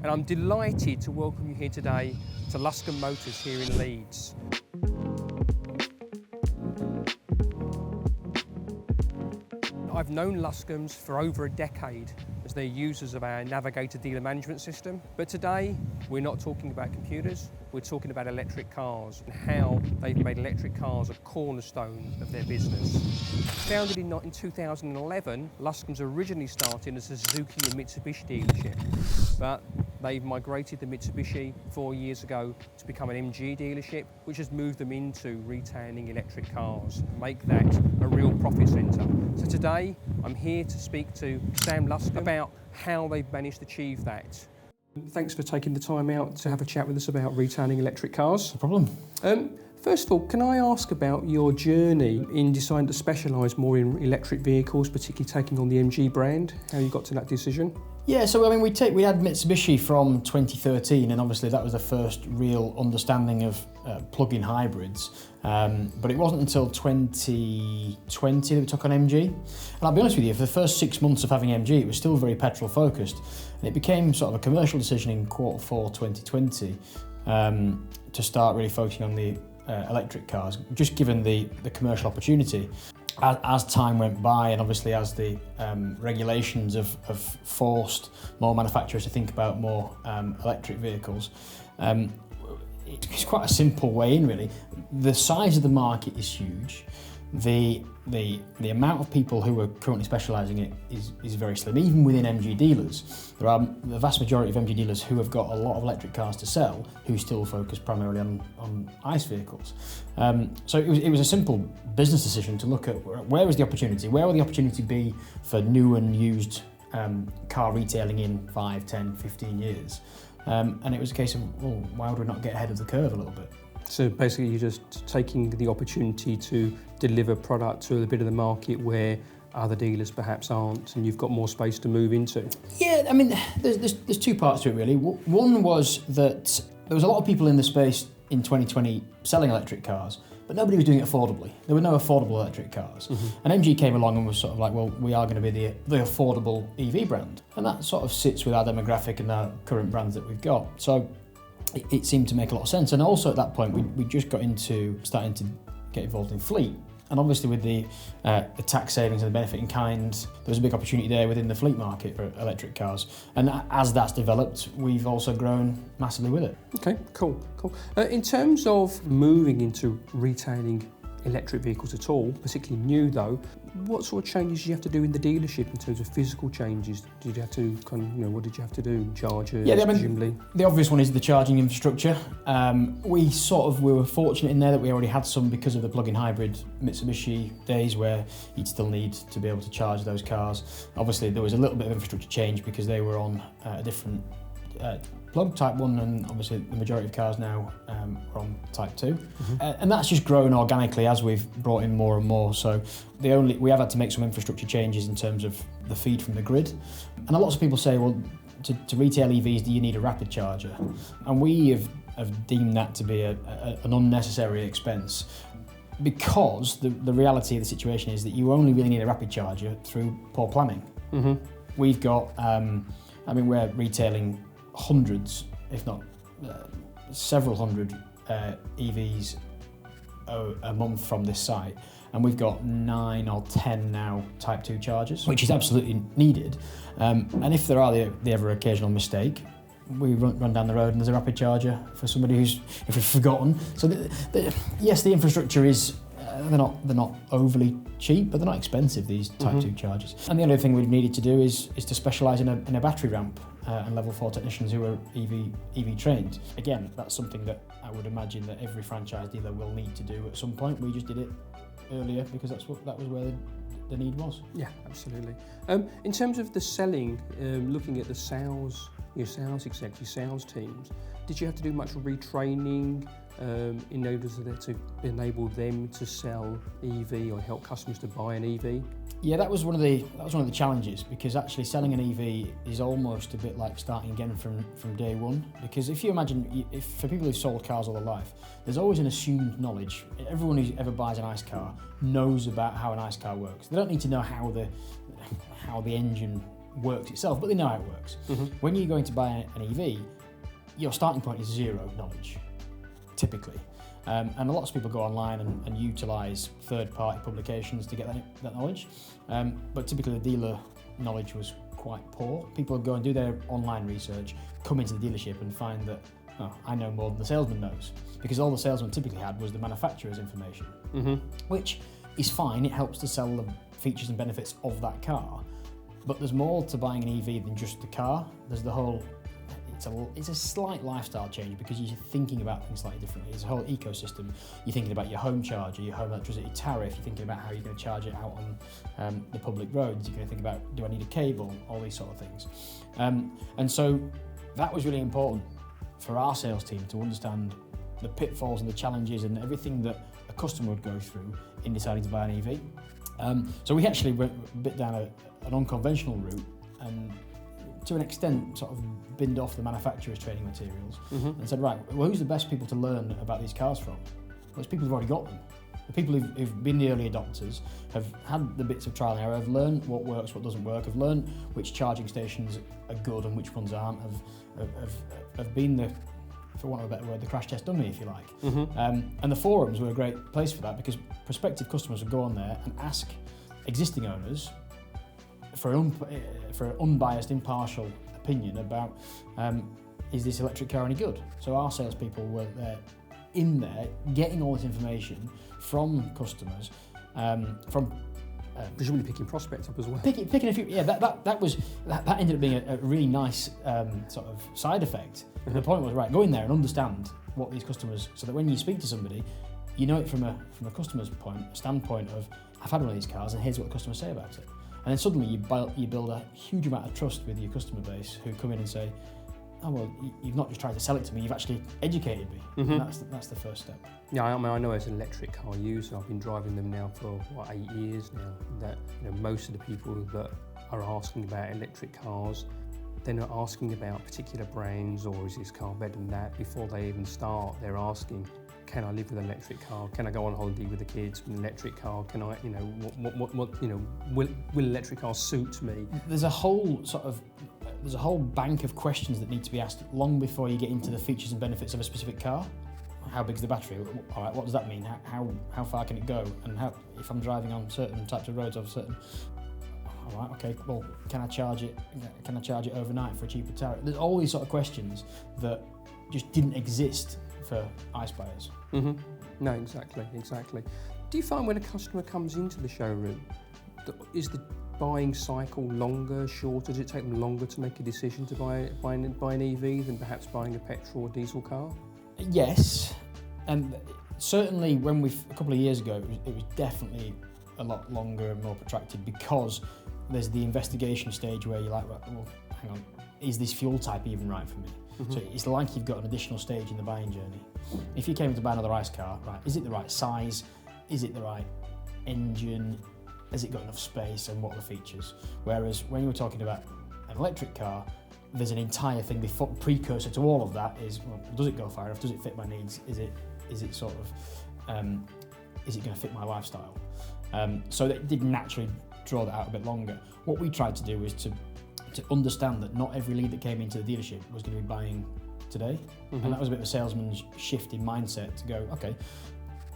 And I'm delighted to welcome you here today to Luscombe Motors here in Leeds. I've known Luscombes for over a decade as they're users of our Navigator dealer management system. But today, we're not talking about computers, we're talking about electric cars and how they've made electric cars a cornerstone of their business. Founded in 2011, Luscombes originally started as a Suzuki and Mitsubishi dealership, but they've migrated the Mitsubishi 4 years ago to become an MG dealership, which has moved them into retailing electric cars and make that a real profit centre. So today, I'm here to speak to Sam Luscombe about how they've managed to achieve that. Thanks for taking the time out to have a chat with us about retailing electric cars. No problem. First of all, can I ask about your journey in deciding to specialise more in electric vehicles, particularly taking on the MG brand? How you got to that decision? Yeah, so I mean, we had Mitsubishi from 2013, and obviously that was the first real understanding of plug-in hybrids. But it wasn't until 2020 that we took on MG. And I'll be honest with you, for the first 6 months of having MG, it was still very petrol focused, and it became sort of a commercial decision in Q4 2020 to start really focusing on the electric cars, just given the commercial opportunity. As time went by, and obviously as the regulations have forced more manufacturers to think about more electric vehicles, it's quite a simple way in, really. The size of the market is huge. The amount of people who are currently specialising in it is very slim. Even within MG dealers, there are the vast majority of MG dealers who have got a lot of electric cars to sell, who still focus primarily on ICE vehicles. So it was a simple business decision to look at where is the opportunity, where will the opportunity be for new and used car retailing in 5, 10, 15 years. And it was a case of, well, why would we not get ahead of the curve a little bit? So basically you're just taking the opportunity to deliver product to a bit of the market where other dealers perhaps aren't, and you've got more space to move into. Yeah, I mean, there's two parts to it really. One was that there was a lot of people in the space in 2020 selling electric cars, but nobody was doing it affordably. There were no affordable electric cars. Mm-hmm. And MG came along and was sort of like, well, we are going to be the affordable EV brand. And that sort of sits with our demographic and our current brands that we've got. So it seemed to make a lot of sense. And also at that point, we just got into starting to get involved in fleet. And obviously with the tax savings and the benefit in kind, there was a big opportunity there within the fleet market for electric cars. And as that's developed, we've also grown massively with it. Okay, cool. In terms of moving into retailing electric vehicles at all, particularly new though, what sort of changes did you have to do in the dealership in terms of physical changes? Did you have to what did you have to do? Chargers, presumably? The obvious one is the charging infrastructure. We were fortunate in there that we already had some because of the plug-in hybrid Mitsubishi days where you'd still need to be able to charge those cars. Obviously there was a little bit of infrastructure change because they were on a different plug type 1, and obviously the majority of cars now are on type 2. Mm-hmm. And that's just grown organically as we've brought in more and more. So we have had to make some infrastructure changes in terms of the feed from the grid. And a lot of people say, well, to retail EVs, do you need a rapid charger? And we have deemed that to be an unnecessary expense, because the reality of the situation is that you only really need a rapid charger through poor planning. Mm-hmm. We've got, we're retailing hundreds, if not several hundred EVs a month from this site, and we've got 9 or 10 now type 2 chargers, which is absolutely needed. And if there are the ever occasional mistake, we run down the road and there's a rapid charger for somebody if we've forgotten. So yes, the infrastructure is they're not overly cheap, but they're not expensive, these type 2 chargers. And the only thing we've needed to do is to specialise in a battery ramp and level 4 technicians who are EV trained. Again, that's something that I would imagine that every franchise dealer will need to do at some point. We just did it earlier because that was where the need was. Yeah, absolutely. In terms of the selling, looking at the sales, your sales execs, your sales teams, did you have to do much retraining in order to enable them to sell EV or help customers to buy an EV? Yeah, that was one of the challenges, because actually selling an EV is almost a bit like starting again from day one. Because if you imagine, for people who've sold cars all their life, there's always an assumed knowledge. Everyone who ever buys an ICE car knows about how an ICE car works. They don't need to know how the engine works itself, but they know how it works. When you're going to buy an EV, your starting point is zero knowledge, typically. And a lot of people go online and utilise third-party publications to get that knowledge, but typically the dealer knowledge was quite poor. People would go and do their online research, come into the dealership and find that, oh, I know more than the salesman knows, because all the salesman typically had was the manufacturer's information, which is fine. It helps to sell the features and benefits of that car, but there's more to buying an EV than just the car. There's the whole, it's a slight lifestyle change because you're thinking about things slightly differently. There's a whole ecosystem. You're thinking about your home charger, your home electricity tariff. You're thinking about how you're going to charge it out on the public roads. You're going to think about, do I need a cable? All these sort of things. And so that was really important for our sales team to understand the pitfalls and the challenges and everything that a customer would go through in deciding to buy an EV. So we actually went a bit down an unconventional route and to an extent sort of binned off the manufacturer's training materials and said, right, well, who's the best people to learn about these cars from? Well, it's people who've already got them. The people who've been the early adopters, have had the bits of trial and error, have learned what works, what doesn't work, have learned which charging stations are good and which ones aren't, have been the, for want of a better word, the crash test dummy, if you like. And the forums were a great place for that because prospective customers would go on there and ask existing owners for an unbiased, impartial opinion about is this electric car any good? So our salespeople were in there getting all this information from customers, presumably picking prospects up as well. Picking a few, yeah. That ended up being a really nice sort of side effect. The point was, right, go in there and understand what these customers, so that when you speak to somebody, you know it from a customer's standpoint of, I've had one of these cars and here's what the customers say about it. And then suddenly you build a huge amount of trust with your customer base who come in and say, oh, well, you've not just tried to sell it to me, you've actually educated me. And that's the first step. Yeah, I mean, I know as an electric car user, I've been driving them now for, 8 years now, that most of the people that are asking about electric cars, they're not asking about particular brands or is this car better than that. Before they even start, they're asking, can I live with an electric car? Can I go on holiday with the kids with an electric car? Can I, will electric cars suit me? There's a whole bank of questions that need to be asked long before you get into the features and benefits of a specific car. How big is the battery? All right, what does that mean? How far can it go? And if I'm driving on certain types of roads of certain, all right, okay, well, can I charge it? Can I charge it overnight for a cheaper tariff? There's all these sort of questions that just didn't exist for ICE buyers. No, exactly. Do you find when a customer comes into the showroom, is the buying cycle longer, shorter? Does it take them longer to make a decision to buy an EV than perhaps buying a petrol or diesel car? Yes, and certainly a couple of years ago, it was definitely a lot longer and more protracted because there's the investigation stage where you're like, right, well, hang on, is this fuel type even right for me? So it's like you've got an additional stage in the buying journey. If you came to buy another ICE car, right, is it the right size? Is it the right engine? Has it got enough space and what are the features? Whereas when you're talking about an electric car, there's an entire thing before, precursor to all of that is, well, does it go far enough? Does it fit my needs? Is it sort of, is it going to fit my lifestyle? So that did naturally draw that out a bit longer. What we tried to do is to understand that not every lead that came into the dealership was going to be buying today. And that was a bit of a salesman's shift in mindset to go, okay,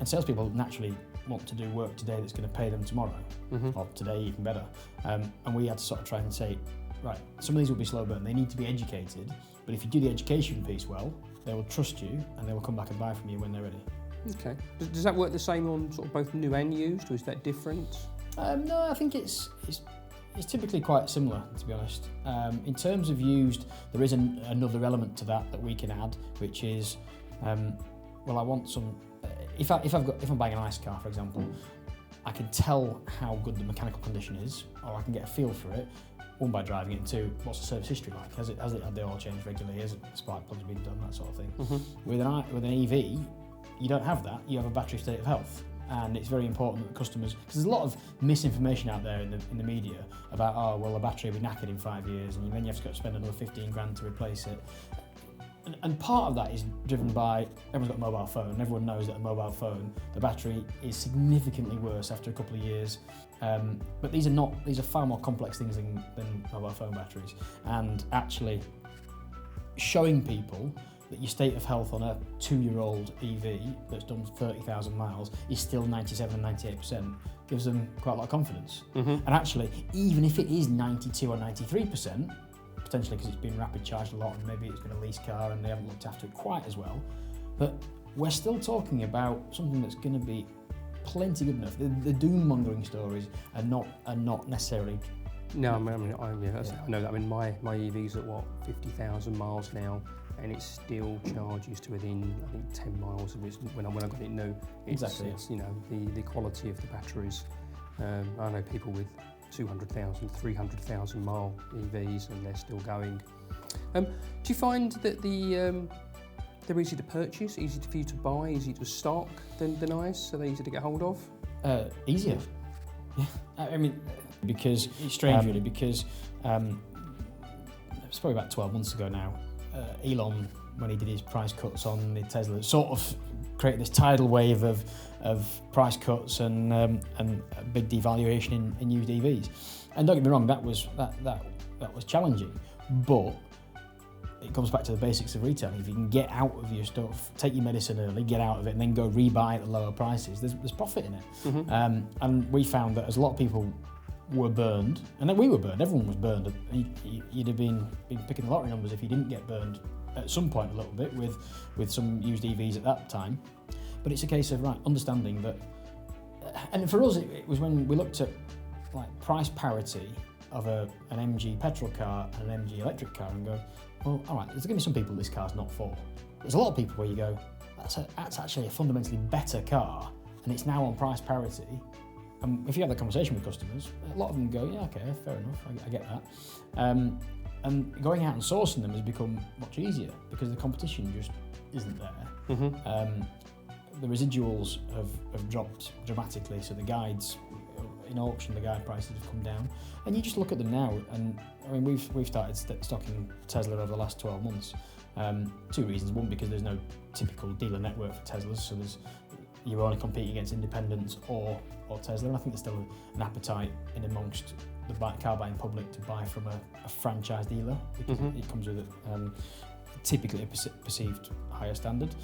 and salespeople naturally want to do work today that's going to pay them tomorrow, or today even better. And we had to sort of try and say, right, some of these will be slow burn, they need to be educated, but if you do the education piece well, they will trust you and they will come back and buy from you when they're ready. Okay. Does that work the same on sort of both new and used, or is that different? No, I think it's typically quite similar, to be honest. In terms of used, there is another element to that we can add, which is, well, I want some. If I'm buying an ICE car, for example, I can tell how good the mechanical condition is, or I can get a feel for it. One, by driving it, and two, what's the service history like? Has it had the oil change regularly? Has spark plugs been done? That sort of thing. With an EV, you don't have that. You have a battery state of health. And it's very important that customers, because there's a lot of misinformation out there in the media about, oh, well, the battery will be knackered in 5 years and then you have to go spend another 15 grand to replace it. And part of that is driven by, everyone's got a mobile phone, and everyone knows that a mobile phone, the battery is significantly worse after a couple of years. But these are far more complex things than mobile phone batteries. And actually showing people that your state of health on a 2-year-old EV that's done 30,000 miles is still 97 and 98% gives them quite a lot of confidence. And actually, even if it is 92 or 93%, potentially because it's been rapid charged a lot and maybe it's been a lease car and they haven't looked after it quite as well, but we're still talking about something that's going to be plenty good enough. The doom-mongering stories are not necessarily. No, I know that. I mean, my EV's at 50,000 miles now, and it still charges to within, I think, 10 miles of it when I got it new. Exactly. It's the quality of the batteries. I know people with 200,000, 300,000 mile EVs, and they're still going. Do you find that they're easy to purchase, easy for you to buy, easy to stock than ICE? Are they easy to get hold of? Easier. Yeah. I mean, because it's strange really, because it's probably about 12 months ago now, Elon, when he did his price cuts on the Tesla, sort of created this tidal wave of price cuts and a big devaluation in used EVs. And don't get me wrong, that was challenging, but it comes back to the basics of retailing. If you can get out of your stuff, take your medicine early, get out of it, and then go rebuy at the lower prices, there's profit in it. And we found that as a lot of people were burned, and then we were burned, everyone was burned. You'd have been picking the lottery numbers if you didn't get burned at some point a little bit with some used EVs at that time. But it's a case of understanding that, and for us it was when we looked at like price parity of an MG petrol car and an MG electric car and go, well, all right, there's going to be some people this car's not for. There's a lot of people where you go, that's actually a fundamentally better car, and it's now on price parity. And if you have that conversation with customers, a lot of them go, yeah, okay, fair enough, I get that. And going out and sourcing them has become much easier because the competition just isn't there. The residuals have dropped dramatically, so the guides in auction, the guide prices have come down, and you just look at them now. And I mean, we've started stocking Tesla over the last 12 months. 2 reasons: one, because there's no typical dealer network for Teslas, so you're only competing against independents or Tesla. And I think there's still an appetite in amongst the car buying public to buy from a franchise dealer because it comes with typically a perceived higher standard.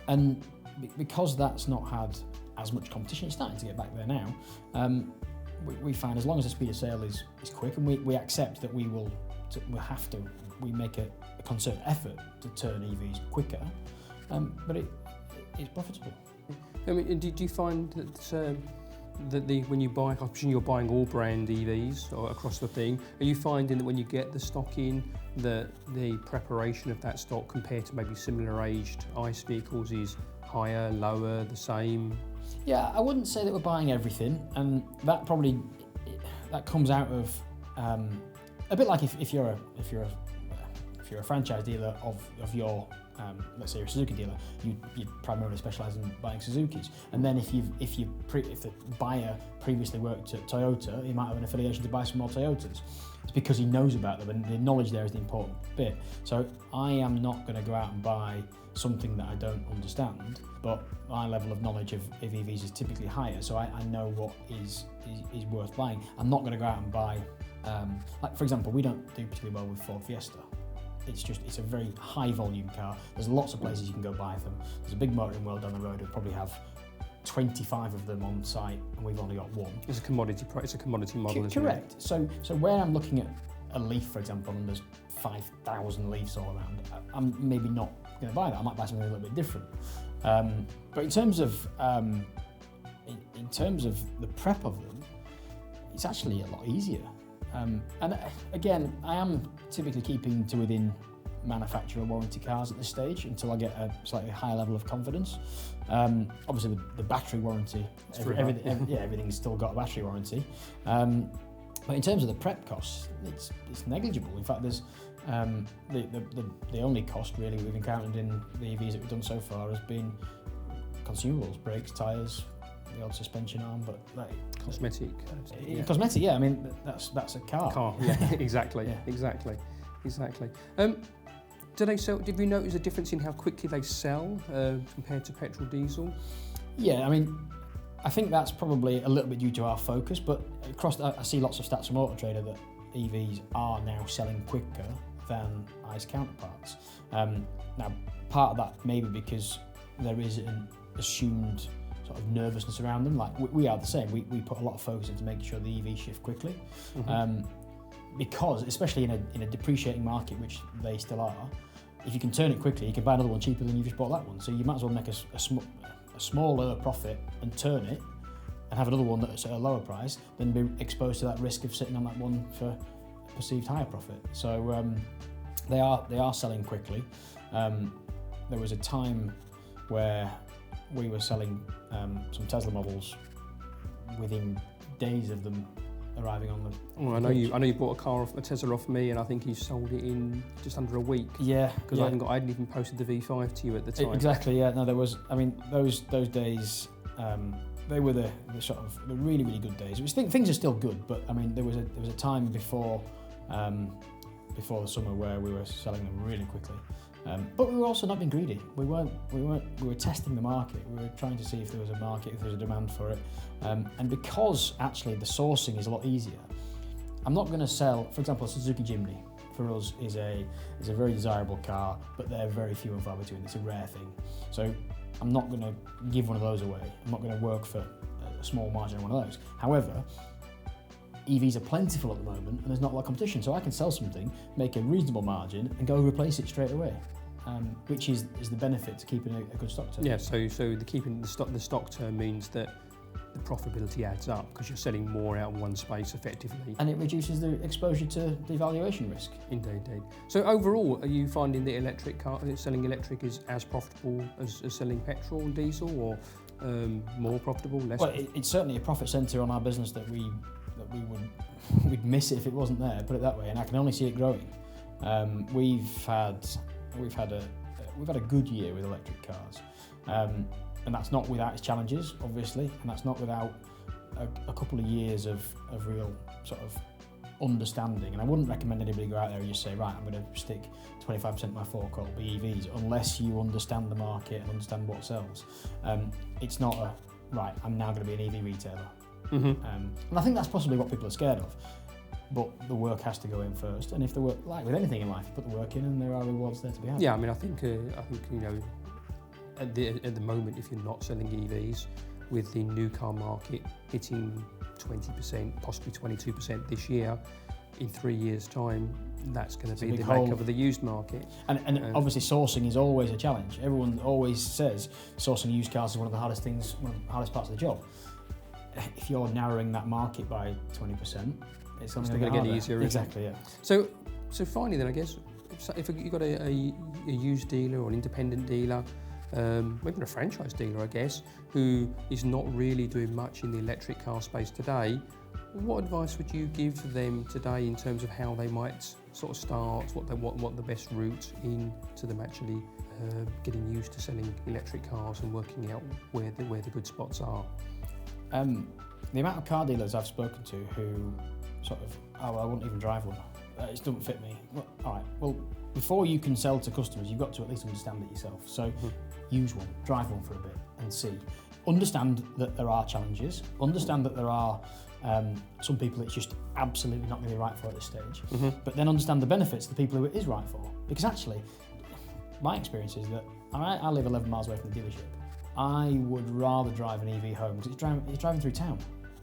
And because that's not had as much competition, it's starting to get back there now. We find as long as the speed of sale is quick, and we accept that we make a concerted effort to turn EVs quicker, but it's profitable. I mean, do you find that when you buy, I presume you're buying all brand EVs or across the thing, are you finding that when you get the stock in, that the preparation of that stock compared to maybe similar aged ICE vehicles is higher, lower, the same? Yeah, I wouldn't say that we're buying everything, and that comes out of a bit like if you're a franchise dealer of your let's say you're a Suzuki dealer, you primarily specialise in buying Suzukis, and then if the buyer previously worked at Toyota, he might have an affiliation to buy some more Toyotas. It's because he knows about them, and the knowledge there is the important bit. So I am not going to go out and buy something that I don't understand, but my level of knowledge of EVs is typically higher, so I know what is worth buying. I'm not going to go out and buy, like for example, we don't do particularly well with Ford Fiesta. It's a very high volume car. There's lots of places you can go buy them. There's a big motoring world down the road who probably have 25 of them on site, and we've only got one. It's a commodity model, isn't it? Correct. So where I'm looking at a Leaf, for example, and there's 5,000 Leafs all around, I'm maybe not going to buy that. I might buy something a little bit different. But in terms of the prep of them, it's actually a lot easier. And again, I am typically keeping to within manufacturer warranty cars at this stage until I get a slightly higher level of confidence. Obviously, the battery warranty, everything's still got a battery warranty. But in terms of the prep costs, it's negligible. In fact, there's the only cost really we've encountered in the EVs that we've done so far has been consumables, brakes, tyres, the odd suspension arm, but cosmetic. Cosmetic, yeah. I mean, that's a car. Yeah, exactly, yeah. exactly. Do they sell? Did you notice a difference in how quickly they sell compared to petrol, diesel? Yeah, I mean, I think that's probably a little bit due to our focus, but I see lots of stats from Auto Trader that EVs are now selling quicker than ICE counterparts. Now, part of that maybe because there is an assumed sort of nervousness around them. Like we are the same. We put a lot of focus into making sure the EV shift quickly, because especially in a depreciating market, which they still are, if you can turn it quickly, you can buy another one cheaper than you just bought that one. So you might as well make a smaller profit and turn it, and have another one that's at a lower price than be exposed to that risk of sitting on that one for a perceived higher profit. So they are selling quickly. There was a time where we were selling some Tesla models within days of them arriving on the. Well, I know you bought a Tesla off me, and I think you sold it in just under a week. Yeah, because I hadn't even posted the V5 to you at the time. Exactly. Yeah. No, there was. I mean, those days. They were the sort of the really, really good days. Things are still good, but I mean, there was a time before the summer where we were selling them really quickly. But we were also not being greedy. We were testing the market. We were trying to see if there was a market, if there was a demand for it. And because actually the sourcing is a lot easier, I'm not going to sell, for example, a Suzuki Jimny for us is a very desirable car, but they're very few and far between. It's a rare thing. So I'm not going to give one of those away. I'm not going to work for a small margin on one of those. However, EVs are plentiful at the moment and there's not a lot of competition, so I can sell something, make a reasonable margin and go replace it straight away, which is the benefit to keeping a good stock turn. Yeah, so keeping the stock turn means that the profitability adds up because you're selling more out of one space effectively. And it reduces the exposure to devaluation risk. Indeed. So overall, are you finding that selling electric is as profitable as selling petrol and diesel, or more profitable, less? Well, it's certainly a profit centre on our business that we'd miss it if it wasn't there, put it that way, and I can only see it growing. We've had a good year with electric cars. And that's not without its challenges, obviously, and that's not without a couple of years of real sort of understanding. And I wouldn't recommend anybody go out there and just say, right, I'm going to stick 25% of my forecourt will be EVs, unless you understand the market and understand what sells. It's not right, I'm now going to be an EV retailer. And I think that's possibly what people are scared of. But the work has to go in first, and if the work, like with anything in life, you put the work in, and there are rewards there to be had. Yeah, I mean, I think you know, at the moment, if you're not selling EVs, with the new car market hitting 20%, possibly 22% this year, in 3 years' time, that's going to be the make of the used market. And obviously, sourcing is always a challenge. Everyone always says sourcing used cars is one of the hardest things, one of the hardest parts of the job. If you're narrowing that market by 20%, it's going to get easier. Exactly, yeah. So finally, then, I guess, if you've got a used dealer or an independent dealer, maybe a franchise dealer, I guess, who is not really doing much in the electric car space today, what advice would you give them today in terms of how they might sort of start, what the best route into them actually getting used to selling electric cars and working out where the good spots are? The amount of car dealers I've spoken to who sort of, I wouldn't even drive one. It doesn't fit me. Well, all right, well, before you can sell to customers, you've got to at least understand it yourself. So use one, drive one for a bit and see. Understand that there are challenges. Understand that there are some people it's just absolutely not going to be right for at this stage. But then understand the benefits of the people who it is right for. Because actually, my experience is that I live 11 miles away from the dealership. I would rather drive an EV home because it's driving through town,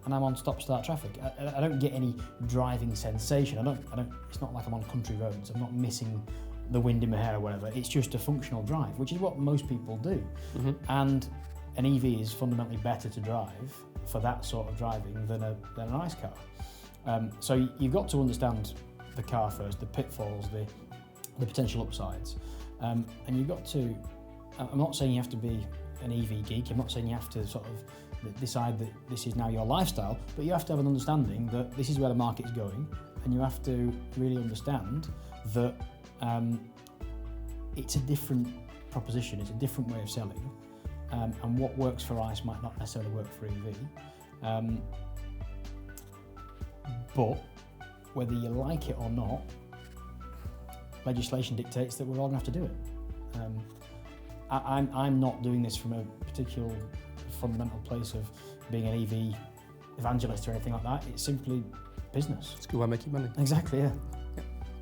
and I'm on stop-start traffic. I don't get any driving sensation. I don't. It's not like I'm on country roads. I'm not missing the wind in my hair or whatever. It's just a functional drive, which is what most people do. And an EV is fundamentally better to drive for that sort of driving than an ICE car. So you've got to understand the car first, the pitfalls, the potential upsides, and you've got to. I'm not saying you have to be an EV geek. I'm not saying you have to sort of decide that this is now your lifestyle, but you have to have an understanding that this is where the market is going, and you have to really understand that it's a different proposition, it's a different way of selling, and what works for ICE might not necessarily work for EV. But whether you like it or not, legislation dictates that we're all going to have to do it. I'm not doing this from a particular fundamental place of being an EV evangelist or anything like that. It's simply business. It's a good way of making money. Exactly, yeah.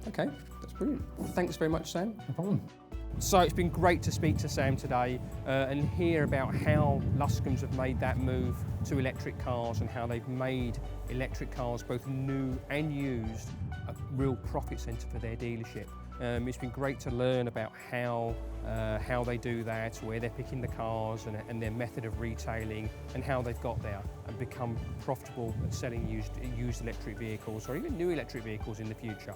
Okay, that's brilliant. Thanks very much, Sam. No problem. So it's been great to speak to Sam today and hear about how Luscombes have made that move to electric cars and how they've made electric cars, both new and used, a real profit centre for their dealership. It's been great to learn about how they do that, where they're picking the cars and their method of retailing and how they've got there and become profitable at selling used electric vehicles or even new electric vehicles in the future.